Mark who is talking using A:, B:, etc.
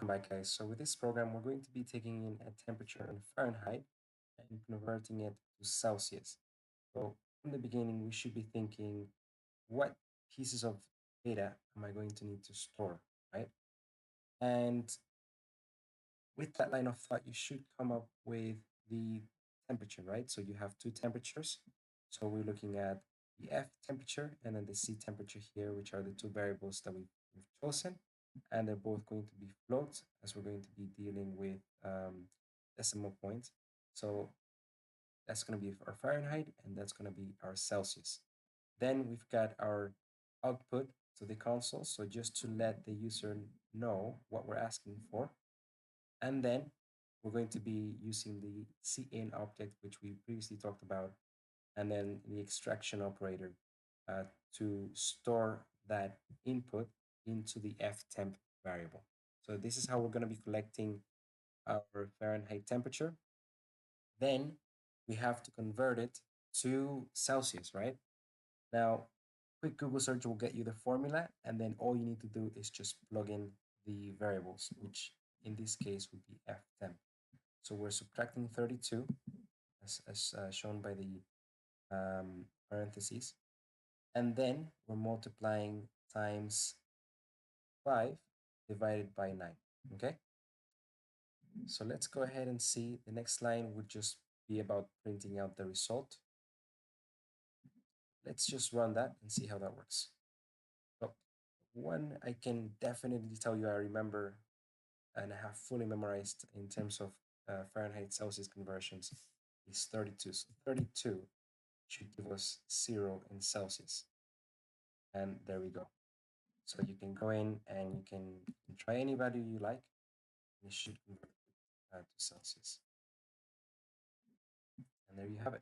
A: Welcome back, guys. So with this program, we're going to be taking in a temperature in Fahrenheit and converting it to Celsius. So in the beginning, we should be thinking, what pieces of data am I going to need to store, right? And with that line of thought, you should come up with the temperature, right? So you have two temperatures. So we're looking at the F temperature and then the C temperature here, which are the two variables that we've chosen. And they're both going to be floats as we're going to be dealing with decimal points. So that's going to be our Fahrenheit and that's going to be our Celsius. Then we've got our output to the console. So just to let the user know what we're asking for, and then we're going to be using the cin object, which we previously talked about, and then the extraction operator uh, to store that input into the ftemp variable. So this is how we're going to be collecting our Fahrenheit temperature. Then we have to convert it to Celsius, right? Now, quick Google search will get you the formula, and then all you need to do is just plug in the variables, which in this case would be ftemp. So we're subtracting 32 as shown by the parentheses. And then we're multiplying times 5 divided by 9. Okay? So let's go ahead and see. The next line would just be about printing out the result. Let's just run that and see how that works. So one I can definitely tell you I remember and I have fully memorized in terms of Fahrenheit Celsius conversions is 32. So 32 should give us 0 in Celsius. And there we go. So you can go in and you can try any value you like. And it should convert to Celsius. And there you have it.